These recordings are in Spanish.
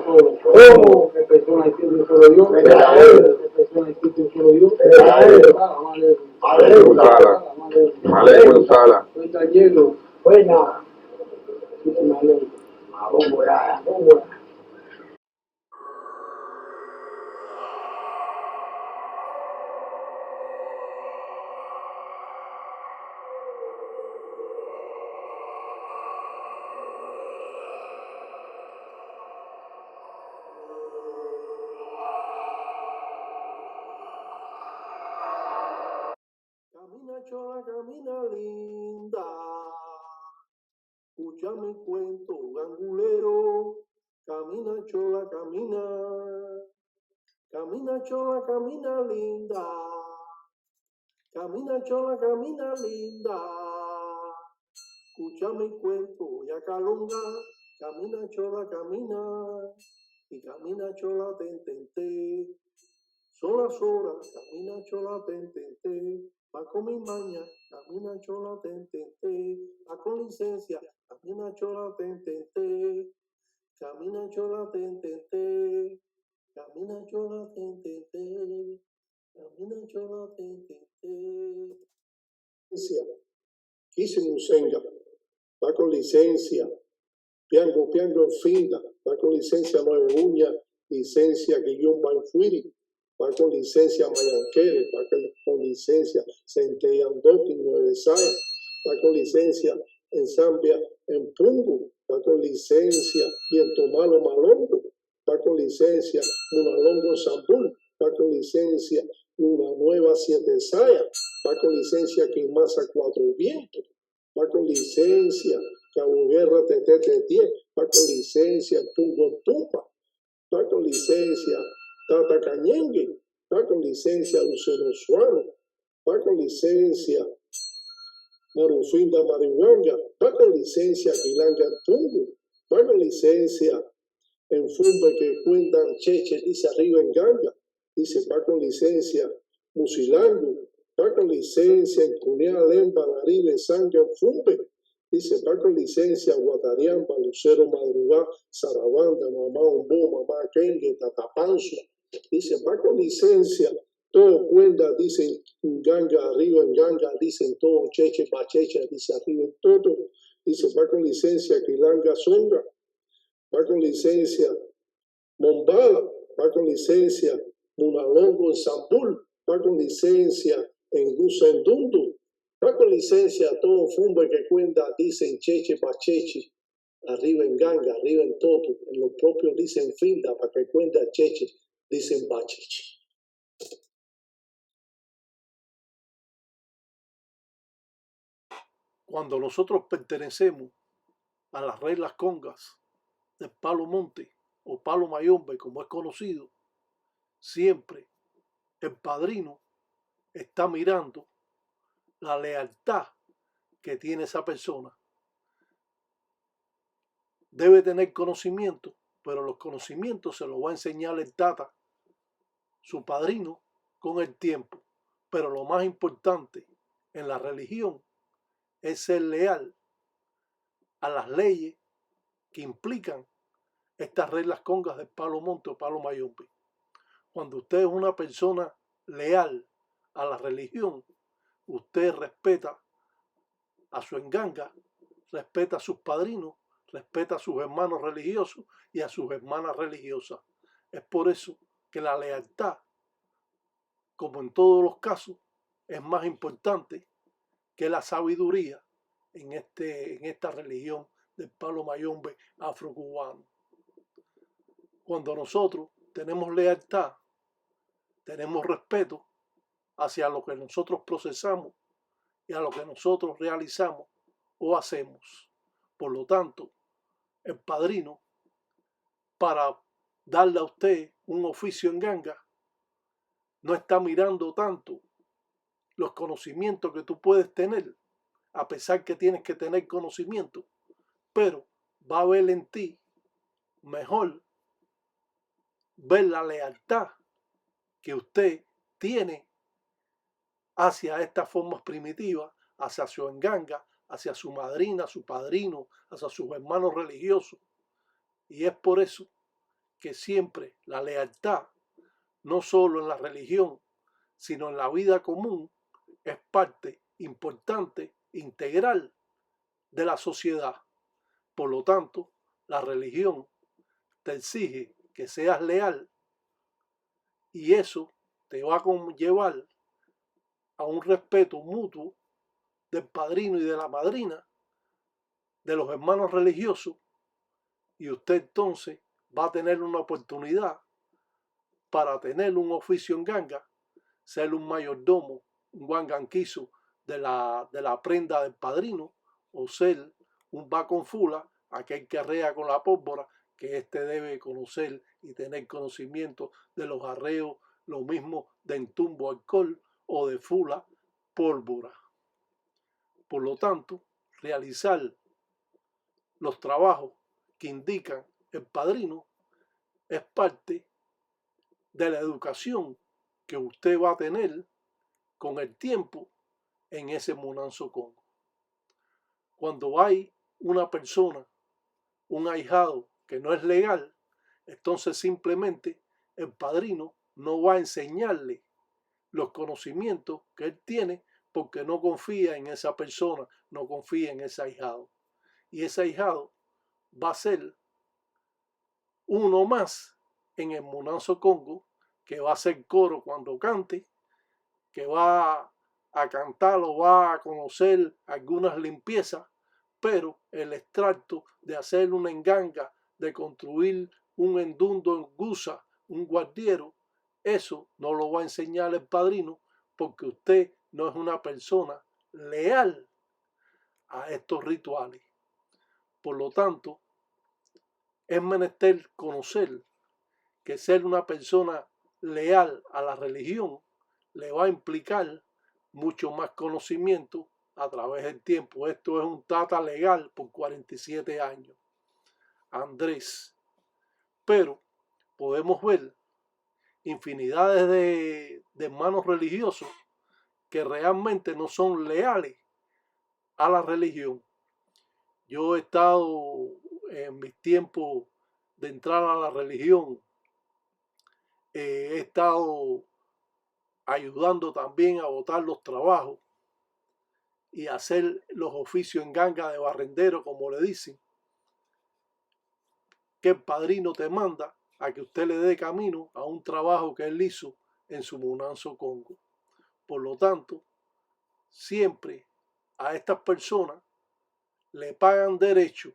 solo. ¿Cómo? En persona existe un solo Dios. Verdadero. En persona existe un solo Dios. Verdadero. Sala. Aleikum Sala. Soy Tayelo. Buena. Muchísimas gracias. Vamos, Camina chola, camina linda, escucha mi cuento gangulero. Camina chola, camina, camina chola, camina linda, camina chola, camina linda, escucha mi cuento ya calonga. Camina chola, camina, y camina chola, ten, sola, camina chola, ten, va con mi maña, camina chola, ten, va con licencia, camina chola, ten, camina chola, ten, camina chola, ten, camina chola, ten. Quise Musenga, va con licencia, piango en finda, va con licencia Nueve Uña, licencia Guillón Banfuiri, va con licencia Mayanquere, va con licencia Centellandoki, Nueve Saya, va con licencia en Zambia, en Pungu, va con licencia Viento Malo Malongo, va con licencia Munalongo Zambul, va con licencia Luna Nueva Siete Saya, va con licencia Quimasa Cuatro Vientos, va con licencia Cabo Guerra Tetetetie, va con licencia Tungo Tumpa, va con licencia Tata Cañengue, va con licencia Lucero Suano, va con licencia Marufinda Marihuanga, va con licencia Quilanga Tungu, va con licencia en Fumbe que cuentan Cheche, dice arriba en Ganga, dice va con licencia Musilango, va con licencia en Cunea, Lemba, Naribe, Sanga, en Fumbe, dice va con licencia Guatariamba, Lucero Madrugá, Sarabanda, Mamá Umbo, Mamá Kenge, Tatapanzo, dice va con licencia todo cuenta, dicen en Ganga, arriba en Ganga, dicen todo Cheche, Pachecha, dice arriba en todo, dice va con licencia Quilanga, Songa, va con licencia Mombala, va con licencia Munalongo en Zambul, va con licencia en Gusendundu, va con licencia todo Fumbe que cuenta, dicen Cheche Pachechi, arriba en Ganga, arriba en Toto, en los propios dicen Finda, para que cuenta Cheche, dicen Pachechi. Cuando nosotros pertenecemos a las reglas congas del Palo Monte o Palo Mayombe, como es conocido, siempre el padrino está mirando la lealtad que tiene esa persona. Debe tener conocimiento, pero los conocimientos se los va a enseñar el tata, su padrino, con el tiempo. Pero lo más importante en la religión es ser leal a las leyes que implican estas reglas congas del Palo Monte o Palo Mayombe. Cuando usted es una persona leal a la religión, usted respeta a su enganga, respeta a sus padrinos, respeta a sus hermanos religiosos y a sus hermanas religiosas. Es por eso que la lealtad, como en todos los casos, es más importante que la sabiduría en esta religión del Palo Mayombe afrocubano. Cuando nosotros tenemos lealtad, tenemos respeto hacia lo que nosotros procesamos y a lo que nosotros realizamos o hacemos. Por lo tanto, el padrino, para darle a usted un oficio en ganga, no está mirando tanto los conocimientos que tú puedes tener, a pesar que tienes que tener conocimiento, pero va a ver en ti mejor ver la lealtad que usted tiene hacia estas formas primitivas, hacia su enganga, hacia su madrina, su padrino, hacia sus hermanos religiosos. Y es por eso que siempre la lealtad, no solo en la religión, sino en la vida común, es parte importante, integral de la sociedad. Por lo tanto, la religión te exige que seas leal y eso te va a conllevar a un respeto mutuo del padrino y de la madrina, de los hermanos religiosos, y usted entonces va a tener una oportunidad para tener un oficio en ganga, ser un mayordomo, un guanganquizo de la prenda del padrino, o ser un baconfula, aquel que arrea con la pólvora, que éste debe conocer y tener conocimiento de los arreos, lo mismo de entumbo alcohol o de fula pólvora. Por lo tanto, realizar los trabajos que indican el padrino es parte de la educación que usted va a tener con el tiempo en ese Munanzo Congo. Cuando hay una persona, un ahijado que no es legal, entonces simplemente el padrino no va a enseñarle los conocimientos que él tiene porque no confía en esa persona, no confía en ese ahijado. Y ese ahijado va a ser uno más en el Munanzo Congo, que va a hacer coro cuando cante, que va a cantar o va a conocer algunas limpiezas, pero el extracto de hacer una enganga, de construir un endundo en gusa, un guardiero, eso no lo va a enseñar el padrino porque usted no es una persona leal a estos rituales. Por lo tanto, es menester conocer que ser una persona leal a la religión le va a implicar mucho más conocimiento a través del tiempo. Esto es un tata legal por 47 años. Andrés. Pero podemos ver infinidades de hermanos religiosos que realmente no son leales a la religión. Yo he estado en mis tiempos de entrar a la religión, he estado ayudando también a botar los trabajos y hacer los oficios en ganga de barrendero, como le dicen, que el padrino te manda a que usted le dé camino a un trabajo que él hizo en su Munanzo Congo. Por lo tanto, siempre a estas personas le pagan derecho.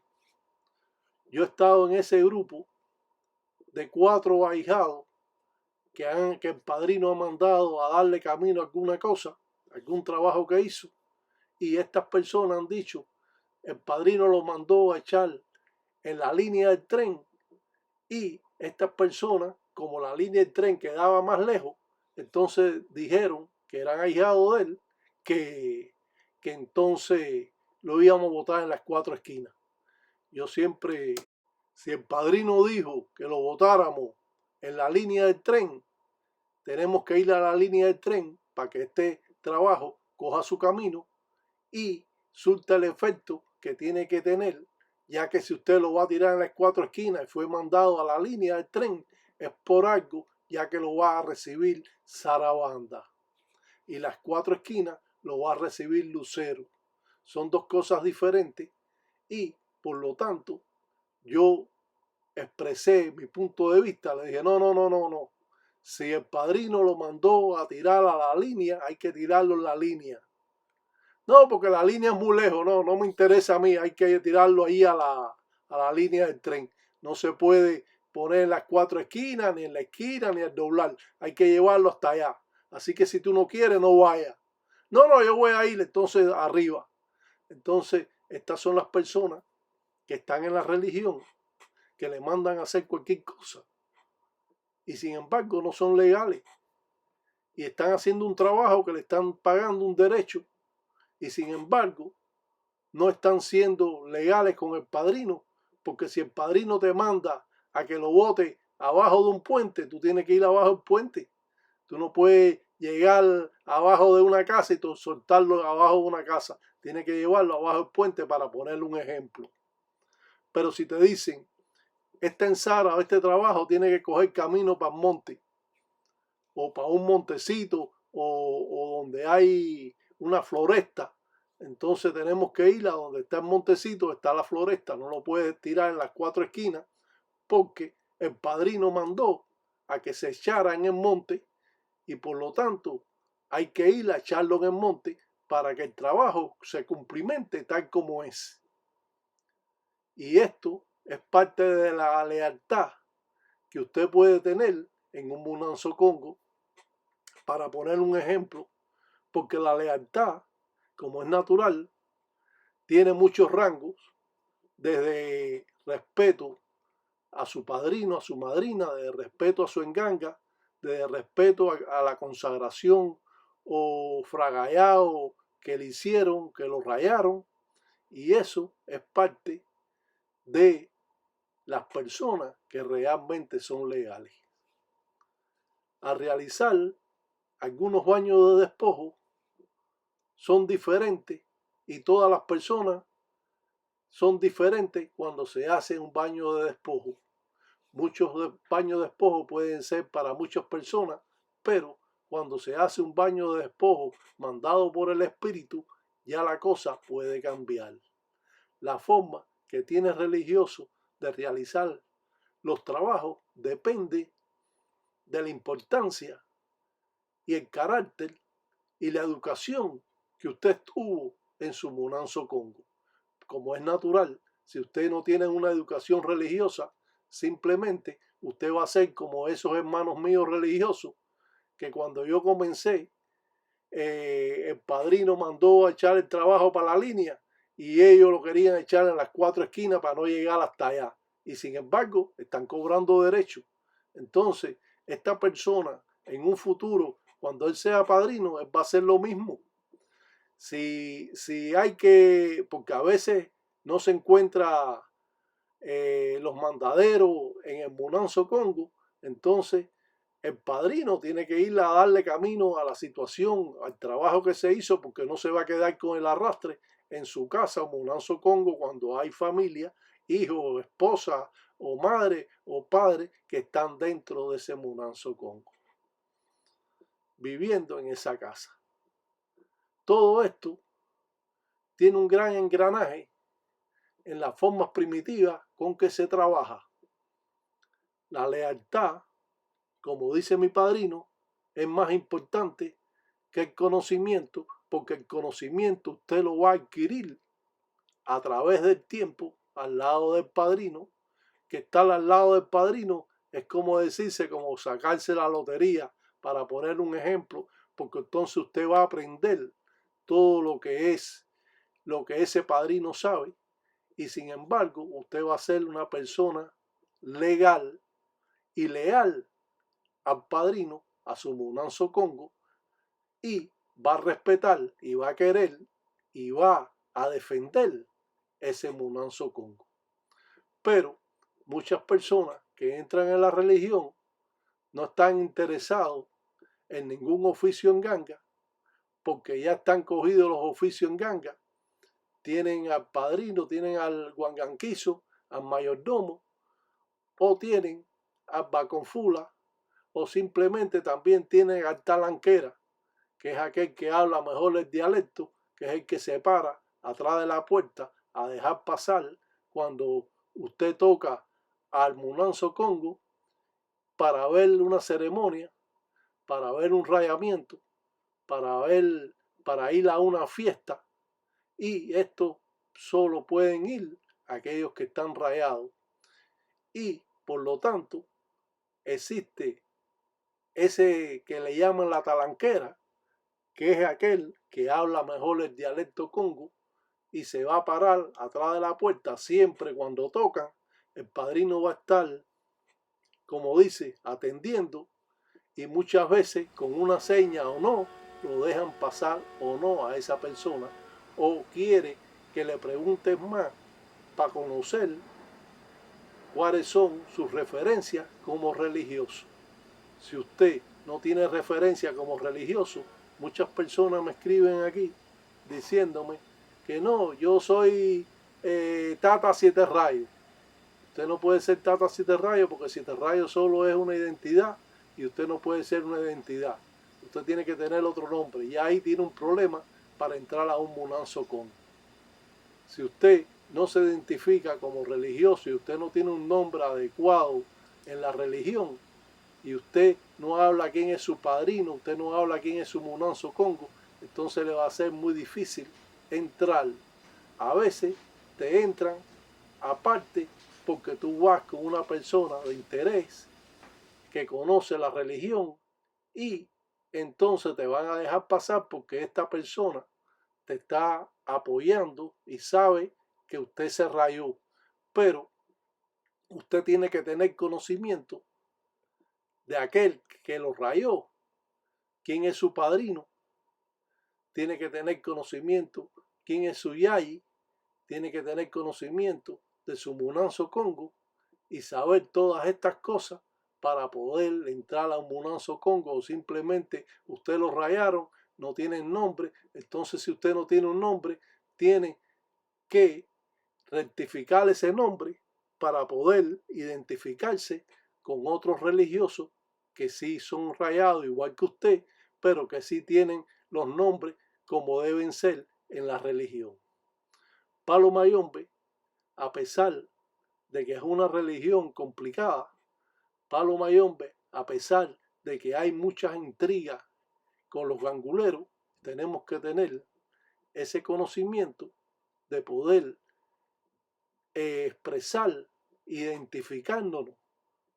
Yo he estado en ese grupo de 4 ahijados que el padrino ha mandado a darle camino a alguna cosa, algún trabajo que hizo, y estas personas han dicho, el padrino lo mandó a echar en la línea del tren, y estas personas, como la línea del tren quedaba más lejos, entonces dijeron que eran ahijados de él, que entonces lo íbamos a botar en las 4 esquinas. Yo siempre, si el padrino dijo que lo botáramos en la línea del tren, tenemos que ir a la línea del tren para que este trabajo coja su camino y surta el efecto que tiene que tener, ya que si usted lo va a tirar en las 4 esquinas y fue mandado a la línea del tren, es por algo, ya que lo va a recibir Sarabanda. Y las 4 esquinas lo va a recibir Lucero. Son 2 cosas diferentes y, por lo tanto, yo expresé mi punto de vista. Le dije, no. Si el padrino lo mandó a tirar a la línea, hay que tirarlo en la línea. No, porque la línea es muy lejos, no me interesa a mí, hay que tirarlo ahí a la línea del tren. No se puede poner en las 4 esquinas, ni en la esquina, ni al doblar. Hay que llevarlo hasta allá. Así que si tú no quieres, no vayas. No, yo voy a ir entonces arriba. Entonces, estas son las personas que están en la religión, que le mandan a hacer cualquier cosa. Y sin embargo, no son legales. Y están haciendo un trabajo que le están pagando un derecho. Y sin embargo, no están siendo legales con el padrino, porque si el padrino te manda a que lo bote abajo de un puente, tú tienes que ir abajo del puente. Tú no puedes llegar abajo de una casa y soltarlo abajo de una casa. Tienes que llevarlo abajo del puente, para ponerle un ejemplo. Pero si te dicen esta ensara o este trabajo tiene que coger camino para el monte o para un montecito o donde hay una floresta. Entonces tenemos que ir a donde está el montecito, está la floresta. No lo puedes tirar en las 4 esquinas porque el padrino mandó a que se echara en el monte y por lo tanto hay que ir a echarlo en el monte para que el trabajo se cumplimente tal como es. Y esto es parte de la lealtad que usted puede tener en un Munanzo Congo, para poner un ejemplo, porque la lealtad, como es natural, tiene muchos rangos, desde respeto a su padrino, a su madrina, de respeto a su enganga, de respeto a la consagración o fragallado que le hicieron, que lo rayaron, y eso es parte de las personas que realmente son leales. Al realizar algunos baños de despojo son diferentes y todas las personas son diferentes cuando se hace un baño de despojo. Muchos baños de despojo pueden ser para muchas personas, pero cuando se hace un baño de despojo mandado por el Espíritu, ya la cosa puede cambiar. La forma que tiene el religioso de realizar los trabajos depende de la importancia y el carácter y la educación que usted tuvo en su Munanzo Congo. Como es natural, si usted no tiene una educación religiosa, simplemente usted va a ser como esos hermanos míos religiosos, que cuando yo comencé, el padrino mandó a echar el trabajo para la línea y ellos lo querían echar en las 4 esquinas para no llegar hasta allá. Y sin embargo, están cobrando derechos. Entonces, esta persona en un futuro, cuando él sea padrino, él va a hacer lo mismo. Si hay que, porque a veces no se encuentra los mandaderos en el Munanzo Congo, entonces el padrino tiene que ir a darle camino a la situación, al trabajo que se hizo, porque no se va a quedar con el arrastre en su casa, Munanzo Congo, cuando hay familia, hijo, esposa o madre o padre que están dentro de ese Munanzo Congo, viviendo en esa casa. Todo esto tiene un gran engranaje en las formas primitivas con que se trabaja. La lealtad, como dice mi padrino, es más importante que el conocimiento, porque el conocimiento usted lo va a adquirir a través del tiempo al lado del padrino. Que estar al lado del padrino es como decirse, como sacarse la lotería, para poner un ejemplo, porque entonces usted va a aprender todo lo que ese padrino sabe, y sin embargo usted va a ser una persona legal y leal al padrino, a su Munanzo Congo, y va a respetar y va a querer y va a defender ese Munanzo Congo. Pero muchas personas que entran en la religión no están interesados en ningún oficio en ganga, porque ya están cogidos los oficios en ganga. Tienen al padrino, tienen al guanganquizo, al mayordomo, o tienen al baconfula, o simplemente también tienen al talanquera, que es aquel que habla mejor el dialecto, que es el que se para atrás de la puerta a dejar pasar cuando usted toca al Munanzo Congo para ver una ceremonia, para ver un rayamiento, para ir a una fiesta. Y esto solo pueden ir aquellos que están rayados. Y por lo tanto existe ese que le llaman la talanquera, que es aquel que habla mejor el dialecto congo y se va a parar atrás de la puerta siempre cuando tocan. El padrino va a estar, como dice, atendiendo, y muchas veces con una seña o no lo dejan pasar o no a esa persona, o quiere que le pregunten más para conocer cuáles son sus referencias como religioso. Si usted no tiene referencia como religioso, muchas personas me escriben aquí diciéndome que no, yo soy Tata Siete Rayos. Usted no puede ser Tata Cisterrayo porque Cisterrayo solo es una identidad y usted no puede ser una identidad. Usted tiene que tener otro nombre y ahí tiene un problema para entrar a un Munanzo Congo. Si usted no se identifica como religioso y usted no tiene un nombre adecuado en la religión y usted no habla quién es su padrino, usted no habla quién es su Munanzo Congo, entonces le va a ser muy difícil entrar. A veces te entran aparte porque tú vas con una persona de interés que conoce la religión y entonces te van a dejar pasar porque esta persona te está apoyando y sabe que usted se rayó. Pero usted tiene que tener conocimiento de aquel que lo rayó, quién es su padrino, tiene que tener conocimiento quién es su yayi, tiene que tener conocimiento de su Munanzo Congo y saber todas estas cosas para poder entrar a un Munanzo Congo, o simplemente usted lo rayaron, no tiene nombre. Entonces, si usted no tiene un nombre, tiene que rectificar ese nombre para poder identificarse con otros religiosos que sí son rayados igual que usted, pero que sí tienen los nombres como deben ser en la religión. Palo Mayombe, a pesar de que es una religión complicada, Palo Mayombe, a pesar de que hay muchas intrigas con los ganguleros, tenemos que tener ese conocimiento de poder expresar, identificándonos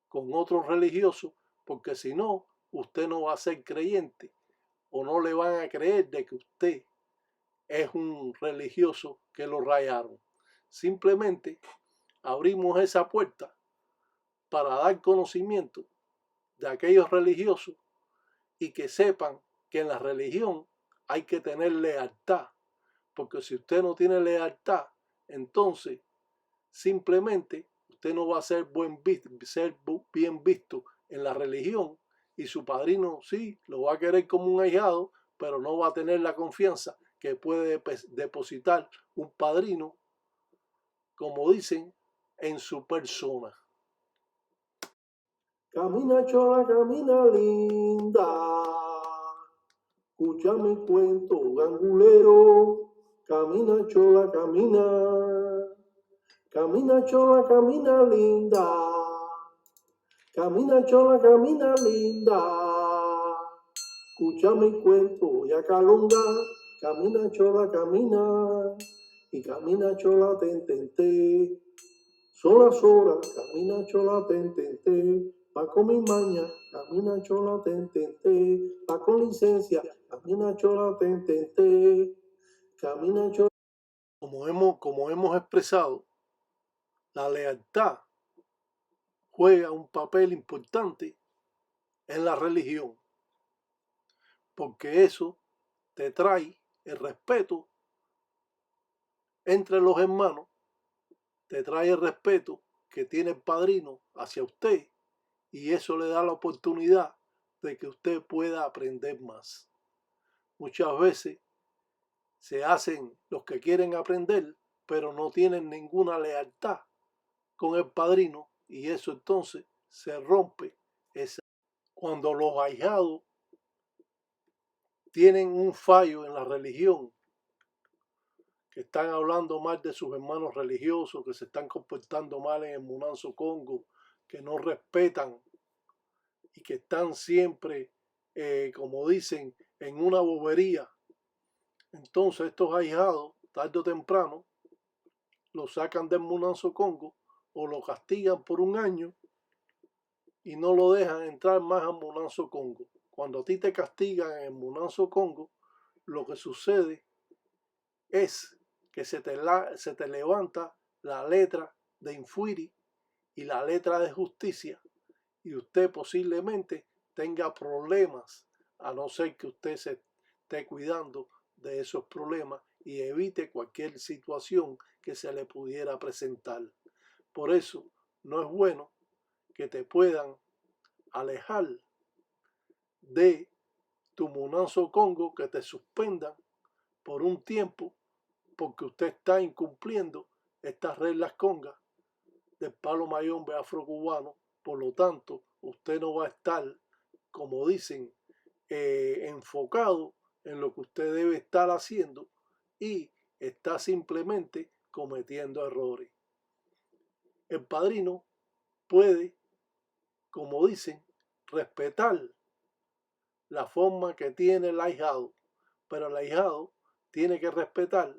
con otros religiosos, porque si no, usted no va a ser creyente o no le van a creer de que usted es un religioso que lo rayaron. Simplemente abrimos esa puerta para dar conocimiento de aquellos religiosos y que sepan que en la religión hay que tener lealtad, porque si usted no tiene lealtad, entonces simplemente usted no va a ser bien visto en la religión y su padrino sí lo va a querer como un ahijado, pero no va a tener la confianza que puede depositar un padrino, como dicen, en su persona. Camina chola, camina linda, escucha mi cuento gangulero. Camina chola, camina, camina chola, camina linda, camina chola, camina linda, escucha mi cuento yacalonga. Camina chola, camina, y camina chola, ten, sola, camina chola, ten, va con mi maña, camina chola, ten, va con licencia, camina chola, ten, camina chola. Como hemos expresado, la lealtad juega un papel importante en la religión, porque eso te trae el respeto entre los hermanos, te trae el respeto que tiene el padrino hacia usted y eso le da la oportunidad de que usted pueda aprender más. Muchas veces se hacen los que quieren aprender, pero no tienen ninguna lealtad con el padrino y eso entonces se rompe. Cuando los ahijados tienen un fallo en la religión, que están hablando mal de sus hermanos religiosos, que se están comportando mal en el Munanzo Congo, que no respetan y que están siempre, como dicen, en una bobería. Entonces estos ahijados, tarde o temprano, lo sacan del Munanzo Congo o lo castigan por un año y no lo dejan entrar más al Munanzo Congo. Cuando a ti te castigan en el Munanzo Congo, lo que sucede es que se te levanta la letra de Infuiri y la letra de justicia y usted posiblemente tenga problemas, a no ser que usted se esté cuidando de esos problemas y evite cualquier situación que se le pudiera presentar. Por eso no es bueno que te puedan alejar de tu Munanzo Congo, que te suspendan por un tiempo porque usted está incumpliendo estas reglas congas del Palo Mayombe afrocubano. Por lo tanto, usted no va a estar, como dicen, enfocado en lo que usted debe estar haciendo y está simplemente cometiendo errores. El padrino puede, como dicen, respetar la forma que tiene el ahijado, pero el ahijado tiene que respetar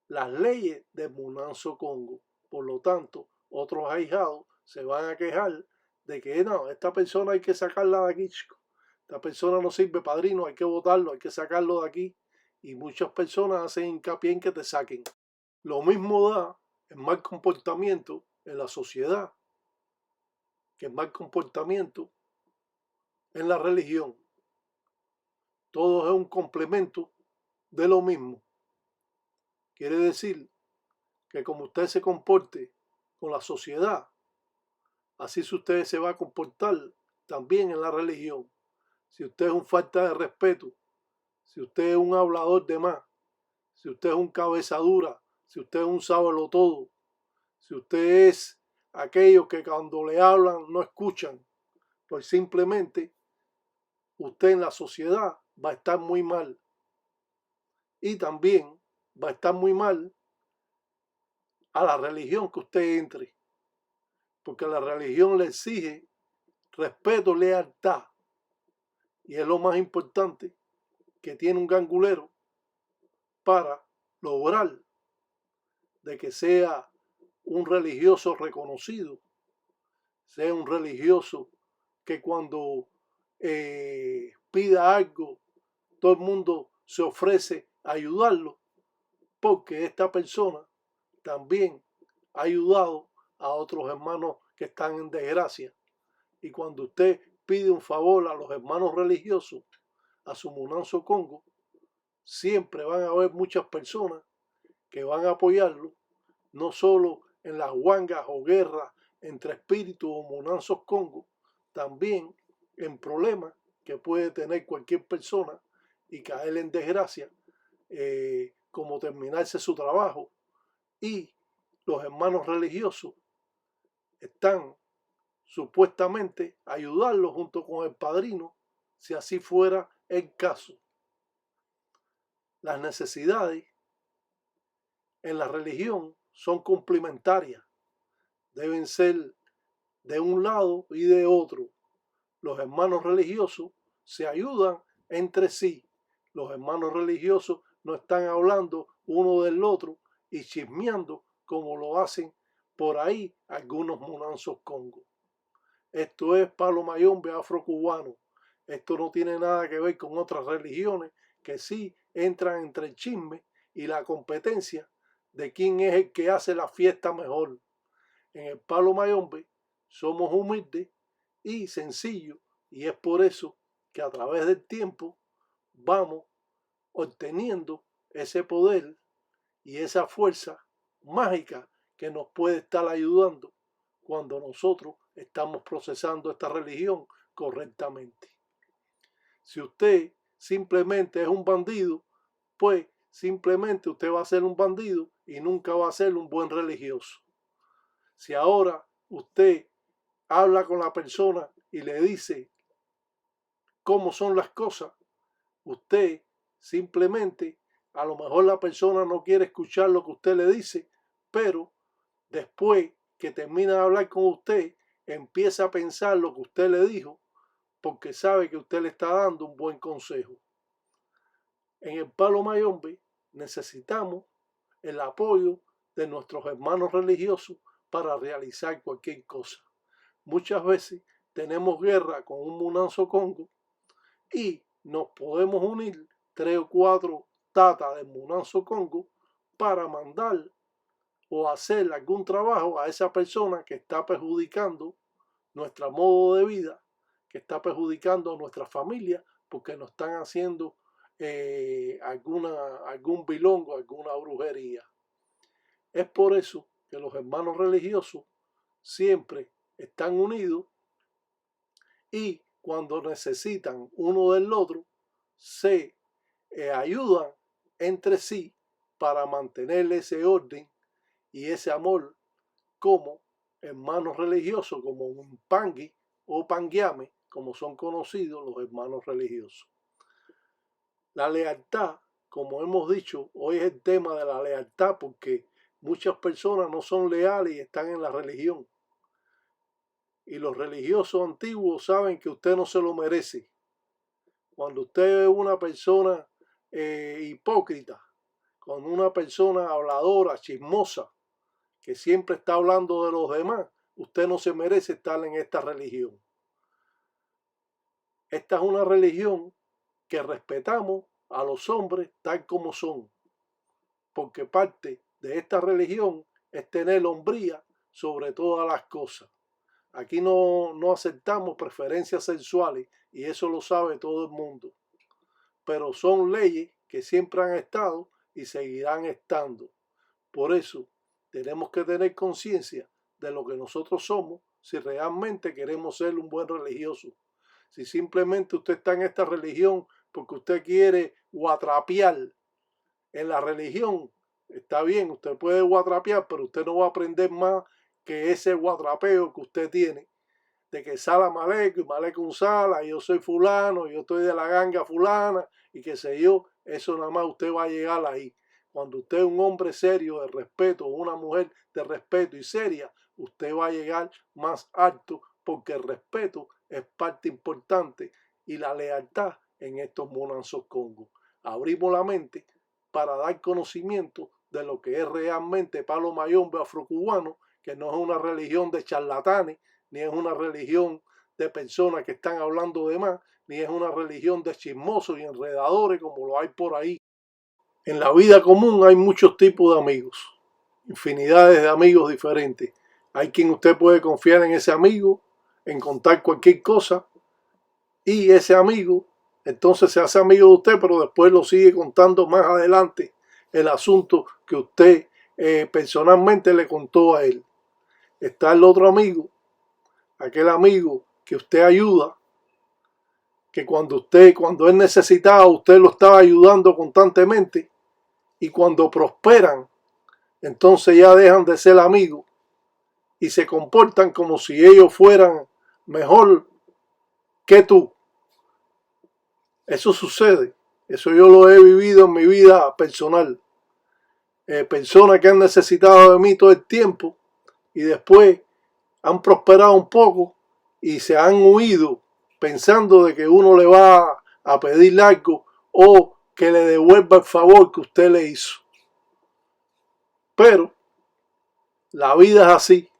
las leyes de Munanzo Congo. Por lo tanto, otros ahijados se van a quejar de que no, esta persona hay que sacarla de aquí, chico. Esta persona no sirve, padrino, hay que votarlo, hay que sacarlo de aquí. Y muchas personas hacen hincapié en que te saquen. Lo mismo da el mal comportamiento en la sociedad que el mal comportamiento en la religión. Todo es un complemento de lo mismo. Quiere decir que como usted se comporte con la sociedad, así usted se va a comportar también en la religión. Si usted es un falta de respeto, si usted es un hablador de más, si usted es un cabeza dura, si usted es un sabelotodo, si usted es aquellos que cuando le hablan no escuchan, pues simplemente usted en la sociedad va a estar muy mal. Y también va a estar muy mal a la religión que usted entre, porque la religión le exige respeto, lealtad, y es lo más importante que tiene un gangulero para lograr de que sea un religioso reconocido, sea un religioso que cuando pida algo, todo el mundo se ofrece a ayudarlo, porque esta persona también ha ayudado a otros hermanos que están en desgracia. Y cuando usted pide un favor a los hermanos religiosos, a su Munanzo Congo, siempre van a haber muchas personas que van a apoyarlo, no solo en las huangas o guerras entre espíritus o Munanzos Congo, también en problemas que puede tener cualquier persona y caer en desgracia, como terminarse su trabajo. Y los hermanos religiosos están supuestamente ayudarlo junto con el padrino, si así fuera el caso. Las necesidades en la religión son complementarias, deben ser de un lado y de otro. Los hermanos religiosos se ayudan entre sí. Los hermanos religiosos no están hablando uno del otro y chismeando como lo hacen por ahí algunos Munanzos Congo. Esto es Palo Mayombe afrocubano. Esto no tiene nada que ver con otras religiones que sí entran entre el chisme y la competencia de quién es el que hace la fiesta mejor. En el Palo Mayombe somos humildes y sencillos, y es por eso que a través del tiempo vamos obteniendo ese poder y esa fuerza mágica que nos puede estar ayudando cuando nosotros estamos procesando esta religión correctamente. Si usted simplemente es un bandido, pues simplemente usted va a ser un bandido y nunca va a ser un buen religioso. Si ahora usted habla con la persona y le dice cómo son las cosas, usted simplemente, a lo mejor la persona no quiere escuchar lo que usted le dice, pero después que termina de hablar con usted, empieza a pensar lo que usted le dijo, porque sabe que usted le está dando un buen consejo. En el Palo Mayombe necesitamos el apoyo de nuestros hermanos religiosos para realizar cualquier cosa. Muchas veces tenemos guerra con un Munanzo Congo y nos podemos unir 3 o 4 tatas del Munanzo Congo para mandar o hacer algún trabajo a esa persona que está perjudicando nuestro modo de vida, que está perjudicando a nuestra familia porque nos están haciendo algún bilongo, alguna brujería. Es por eso que los hermanos religiosos siempre están unidos y cuando necesitan uno del otro se ayudan entre sí para mantener ese orden y ese amor como hermanos religiosos como un pangui o panguiame, como son conocidos los hermanos religiosos. La lealtad, como hemos dicho, hoy es el tema de la lealtad porque muchas personas no son leales y están en la religión. Y los religiosos antiguos saben que usted no se lo merece. Cuando usted es una persona hipócrita, con una persona habladora, chismosa, que siempre está hablando de los demás, usted no se merece estar en esta religión. Esta es una religión que respetamos a los hombres tal como son, porque parte de esta religión es tener hombría sobre todas las cosas. Aquí no aceptamos preferencias sexuales y eso lo sabe todo el mundo, pero son leyes que siempre han estado y seguirán estando. Por eso tenemos que tener conciencia de lo que nosotros somos si realmente queremos ser un buen religioso. Si simplemente usted está en esta religión porque usted quiere guatrapear en la religión, está bien, usted puede guatrapear, pero usted no va a aprender más que ese guatrapeo que usted tiene, de que salam aleikum, aleikum salam, yo soy fulano, yo estoy de la ganga fulana, y qué sé yo, eso nada más usted va a llegar ahí. Cuando usted es un hombre serio de respeto, o una mujer de respeto y seria, usted va a llegar más alto, porque el respeto es parte importante y la lealtad en estos monanzos Congo. Abrimos la mente para dar conocimiento de lo que es realmente Palo Mayombe afrocubano, que no es una religión de charlatanes, ni es una religión de personas que están hablando de más, ni es una religión de chismosos y enredadores como lo hay por ahí. En la vida común hay muchos tipos de amigos, infinidades de amigos diferentes. Hay quien usted puede confiar en ese amigo, en contar cualquier cosa, y ese amigo entonces se hace amigo de usted, pero después lo sigue contando más adelante el asunto que usted personalmente le contó a él. Está el otro amigo, aquel amigo que usted ayuda, que cuando él necesitaba, usted lo estaba ayudando constantemente, y cuando prosperan, entonces ya dejan de ser amigos y se comportan como si ellos fueran mejor que tú. Eso sucede, eso yo lo he vivido en mi vida personal. Personas que han necesitado de mí todo el tiempo y después han prosperado un poco y se han huido pensando de que uno le va a pedir algo o que le devuelva el favor que usted le hizo. Pero la vida es así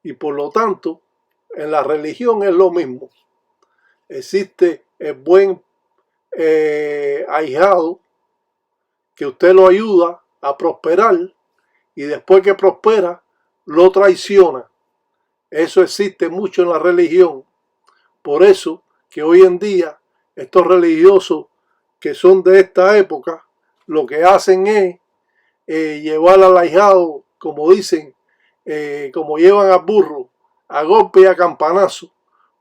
y por lo tanto en la religión es lo mismo. Existe el buen ahijado que usted lo ayuda a prosperar y después que prospera lo traiciona. Eso existe mucho en la religión. Por eso que hoy en día estos religiosos que son de esta época lo que hacen es llevar al ahijado, como dicen, como llevan al burro, a golpe y a campanazo,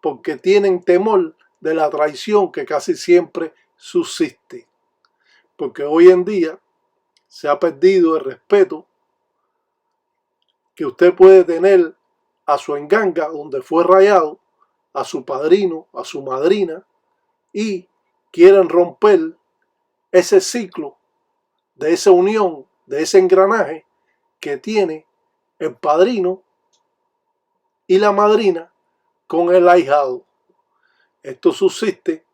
porque tienen temor de la traición que casi siempre subsiste. Porque hoy en día se ha perdido el respeto que usted puede tener a su enganga donde fue rayado, a su padrino, a su madrina, y quieren romper ese ciclo de esa unión, de ese engranaje que tiene el padrino y la madrina con el ahijado. Esto subsiste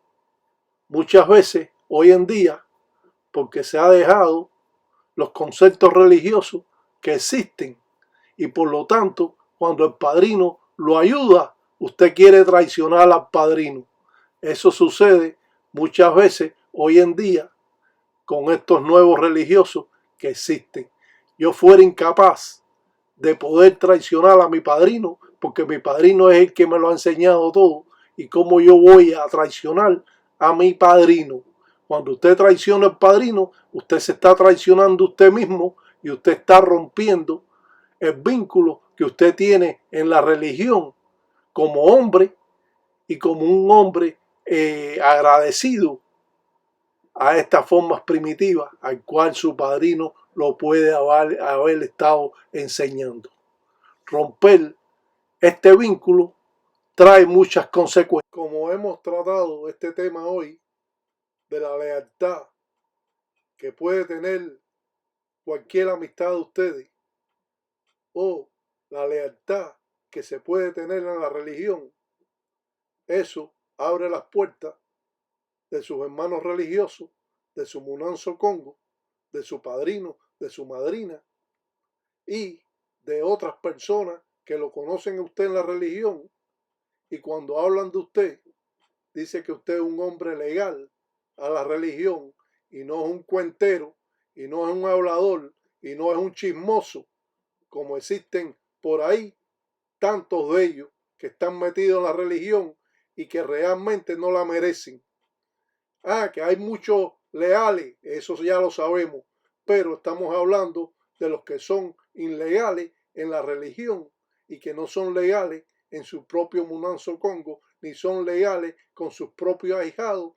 muchas veces hoy en día porque se ha dejado los conceptos religiosos que existen y por lo tanto cuando el padrino lo ayuda, usted quiere traicionar al padrino. Eso sucede muchas veces hoy en día con estos nuevos religiosos que existen. Yo fuera incapaz de poder traicionar a mi padrino porque mi padrino es el que me lo ha enseñado todo. ¿Y cómo yo voy a traicionar a mi padrino? Cuando usted traiciona al padrino, usted se está traicionando usted mismo y usted está rompiendo el vínculo que usted tiene en la religión como hombre y como un hombre agradecido a estas formas primitivas al cual su padrino lo puede haber estado enseñando. Romper este vínculo trae muchas consecuencias. Como hemos tratado este tema hoy de la lealtad que puede tener cualquier amistad de ustedes o la lealtad que se puede tener en la religión, eso abre las puertas de sus hermanos religiosos, de su Munanzo Congo, de su padrino, de su madrina y de otras personas que lo conocen a usted en la religión, y cuando hablan de usted, dice que usted es un hombre legal a la religión y no es un cuentero y no es un hablador y no es un chismoso, como existen por ahí tantos de ellos que están metidos en la religión y que realmente no la merecen. Que hay muchos leales, eso ya lo sabemos, pero estamos hablando de los que son ilegales en la religión y que no son legales en su propio Munanzo Congo, ni son legales con sus propios ahijados,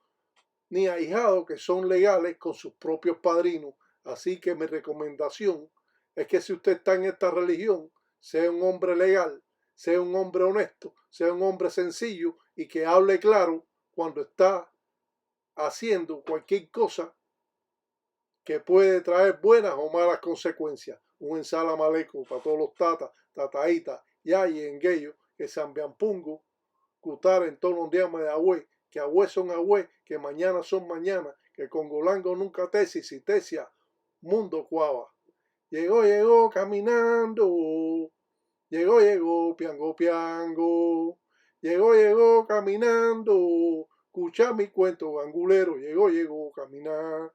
ni ahijados que son legales con sus propios padrinos. Así que mi recomendación es que si usted está en esta religión, sea un hombre legal, sea un hombre honesto, sea un hombre sencillo y que hable claro cuando está haciendo cualquier cosa que puede traer buenas o malas consecuencias. Un ensalama maleco para todos los tatas, tataitas, yayi, enguellos, que sambian pungo, cutar en todos los días de agüe, que agüe son agüe, que mañana son mañana, que congolango nunca tesis y tesia, mundo cuava. Llegó caminando, llegó, piango, piango, llegó caminando, escucha mi cuento, gangulero, llegó caminando.